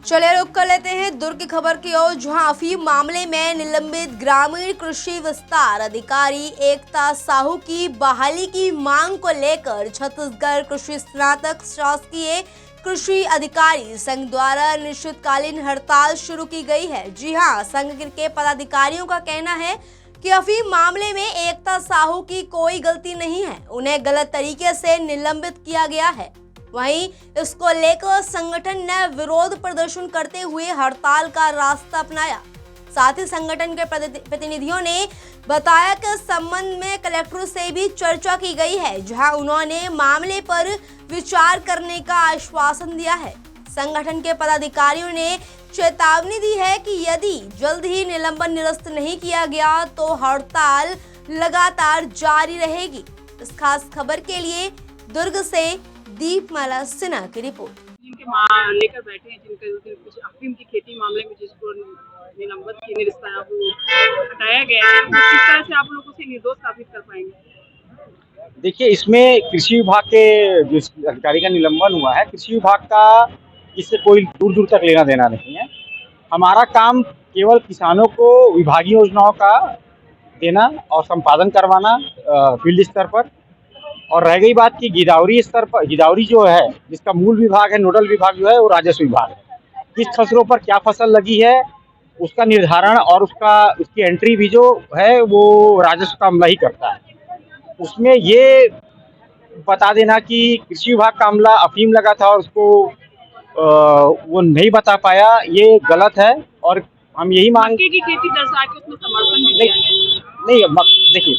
चलिए रुक कर लेते हैं दुर्ग की खबर की ओर, जहां अफीम मामले में निलंबित ग्रामीण कृषि विस्तार अधिकारी एकता साहू की बहाली की मांग को लेकर छत्तीसगढ़ कृषि स्नातक शासकीय कृषि अधिकारी संघ द्वारा अनिश्चितकालीन हड़ताल शुरू की गई है। जी हां, संघ के पदाधिकारियों का कहना है कि अफीम मामले में एकता साहू की कोई गलती नहीं है, उन्हें गलत तरीके से निलंबित किया गया है। वहीं इसको लेकर संगठन ने विरोध प्रदर्शन करते हुए हड़ताल का रास्ता अपनाया। साथ ही संगठन के प्रतिनिधियों ने बताया कि इस संबंध में कलेक्टर से भी चर्चा की गई है, जहां उन्होंने मामले पर विचार करने का आश्वासन दिया है। संगठन के पदाधिकारियों ने चेतावनी दी है कि यदि जल्द ही निलंबन निरस्त नहीं किया गया तो हड़ताल लगातार जारी रहेगी। इस खास खबर के लिए दुर्ग से दीपमाला सिन्हा की रिपोर्ट। जिनके लेकर बैठे हैं, जिनके कुछ अफीम की खेती मामले में जिसको निलंबित की निरस्ता वो हटाया गया है, तो किस तरह से आप लोगों से निर्दोष साबित कर पाएंगे? देखिए, इसमें कृषि विभाग के जो अधिकारी का निलंबन हुआ है, कृषि विभाग का इससे कोई दूर दूर तक लेना देना नहीं है। हमारा काम केवल किसानों को विभागीय योजनाओं का देना और संपादन करवाना फील्ड स्तर पर। और रह गई बात की गिरदावरी स्तर पर, गिरदावरी जो है जिसका मूल विभाग है, नोडल विभाग जो है वो राजस्व विभाग है। किस फसलों पर क्या फसल लगी है उसका निर्धारण और उसकी एंट्री भी जो है वो राजस्व का अमला ही करता है। उसमें ये बता देना कि कृषि विभाग का अमला अफीम लगा था और उसको वो नहीं बता पाया, ये गलत है। और हम यही मांग मक्के की खेती दर्शा के उसमें समर्थन भी दिया गया। नहीं, देखिए,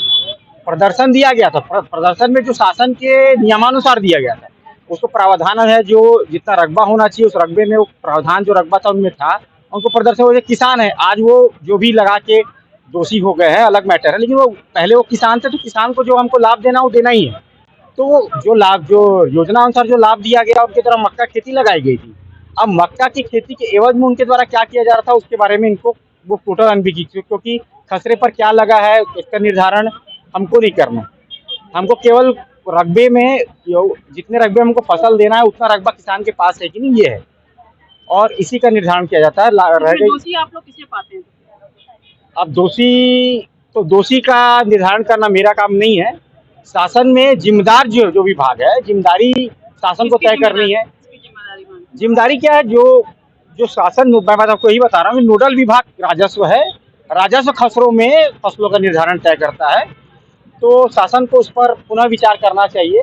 प्रदर्शन दिया गया था। प्रदर्शन में जो शासन के नियमानुसार दिया गया था उसको प्रावधान है, जो जितना रकबा होना चाहिए उस रकबे में वो प्रावधान जो रकबा था उनमें था। उनको प्रदर्शन हो, किसान है आज वो जो भी लगा के दोषी हो गए हैं अलग मैटर है, लेकिन वो पहले वो किसान थे तो किसान को जो हमको लाभ देना वो देना ही है। तो वो जो योजना अनुसार जो लाभ दिया गया उनके द्वारा मक्का खेती लगाई गई थी। अब मक्का की खेती के एवज में उनके द्वारा क्या किया जा रहा था उसके बारे में इनको वो टोटल अनभिज्ञ, क्योंकि खसरे पर क्या लगा है उसका निर्धारण हमको नहीं करना। हमको केवल रकबे में जितने रकबे हमको फसल देना है उतना रकबा किसान के पास है कि नहीं, ये है और इसी का निर्धारण किया जाता है। दोषी आप लोग किसे पाते हैं? अब दोषी का निर्धारण करना मेरा काम नहीं है। शासन में जिम्मेदार जो विभाग है, जिम्मेदारी शासन को तय करनी है। जिम्मेदारी क्या है? जो शासन, मैं आपको यही बता रहा हूँ, नोडल विभाग राजस्व है। राजस्व खसरों में फसलों का निर्धारण तय करता है, तो शासन को उस पर पुनः विचार करना चाहिए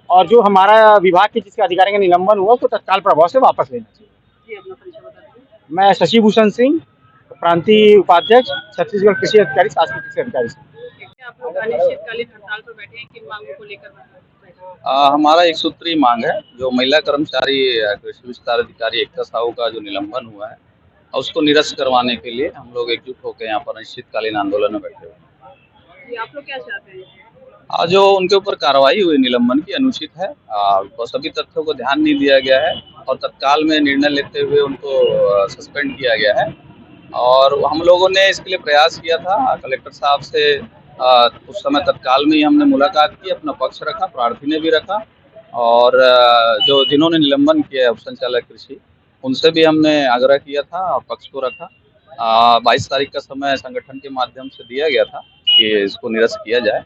और जो हमारा विभाग के जिसके अधिकारी का निलंबन हुआ उसको तत्काल प्रभाव से वापस लेना चाहिए। मैं शशि भूषण सिंह, प्रांतीय उपाध्यक्ष, छत्तीसगढ़ कृषि अधिकारी, शासकीय कृषि अधिकारी। आप लोग अनिश्चितकालीन हड़ताल पर बैठे हैं, किन मांगों को लेकर? हमारा एक सूत्रीय मांग है, जो महिला कर्मचारी कृषि विस्तार अधिकारी एकता साहू का जो निलंबन हुआ है उसको निरस्त करवाने के लिए हम लोग एकजुट होकर यहाँ पर अनिश्चितकालीन आंदोलन में बैठे हुए हैं। आप लोग क्या चाहते हैं? जो उनके ऊपर कार्रवाई हुई निलंबन की अनुचित है, तो सभी तथ्यों को ध्यान नहीं दिया गया है और तत्काल में निर्णय लेते हुए उनको सस्पेंड किया गया है। और हम लोगों ने इसके लिए प्रयास किया था कलेक्टर साहब से। उस समय तत्काल में ही हमने मुलाकात की, अपना पक्ष रखा, प्रार्थी ने भी रखा और जो जिन्होंने निलंबन किया है उप संचालक कृषि, उनसे भी हमने आग्रह किया था और पक्ष को रखा। 22 तारीख का समय संगठन के माध्यम से दिया गया था कि इसको निरस्त किया जाए।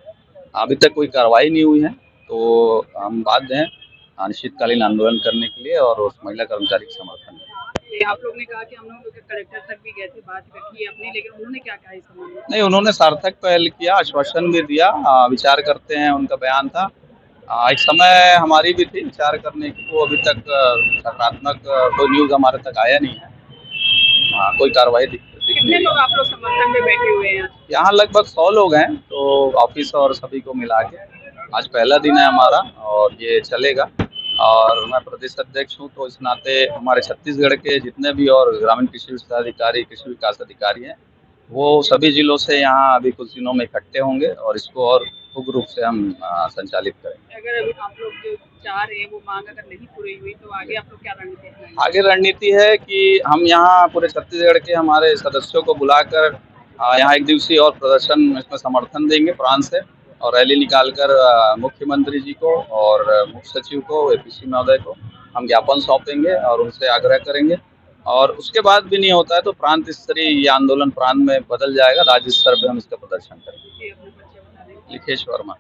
अभी तक कोई कार्रवाई नहीं हुई है, तो हम बाध्य हैं अनिश्चितकालीन आंदोलन करने के लिए और उस महिला कर्मचारी के समर्थन में। आप लोग ने कहा कि हम लोग कलेक्टर तक भी गए थे, बात रखी अपनी, लेकिन उन्होंने क्या कहा इस संबंध में? नहीं, उन्होंने सार्थक पहल किया, आश्वासन भी दिया, विचार करते हैं उनका बयान था। एक समय हमारी भी थी विचार करने की, तो अभी तक सकारात्मक कोई न्यूज़ हमारे तक आया नहीं है। कोई कार्रवाई कितने लोग आप लोग समर्थन में बैठे हुए हैं? यहाँ लगभग 100 लोग हैं, तो ऑफिस और सभी को मिला के आज पहला दिन है हमारा और ये चलेगा। और मैं प्रदेश अध्यक्ष हूँ, तो इस नाते हमारे छत्तीसगढ़ के जितने भी और ग्रामीण कृषि विस्तार अधिकारी, कृषि विकास अधिकारी हैं, वो सभी जिलों से यहाँ अभी कुछ दिनों में इकट्ठे होंगे और इसको और उग्र रूप से हम संचालित करेंगे। अगर अभी आप लोग जो चाह रहे हैं वो मांग अगर नहीं पूरी हुई तो आगे आप लोग क्या रणनीति है? आगे रणनीति है कि हम यहाँ पूरे छत्तीसगढ़ के हमारे सदस्यों को बुलाकर यहाँ एक दिवसीय और प्रदर्शन इसमें समर्थन देंगे प्राण से और रैली निकालकर मुख्यमंत्री जी को और मुख्य सचिव को, एपीसी महोदय को हम ज्ञापन सौंपेंगे और उनसे आग्रह करेंगे और उसके बाद भी नहीं होता है तो प्रांत स्तरीय ये आंदोलन प्रांत में बदल जाएगा, राज्य स्तर पे हम इसका प्रदर्शन करेंगे। ये अपने परिचय बता देंगे। लिखेश वर्मा।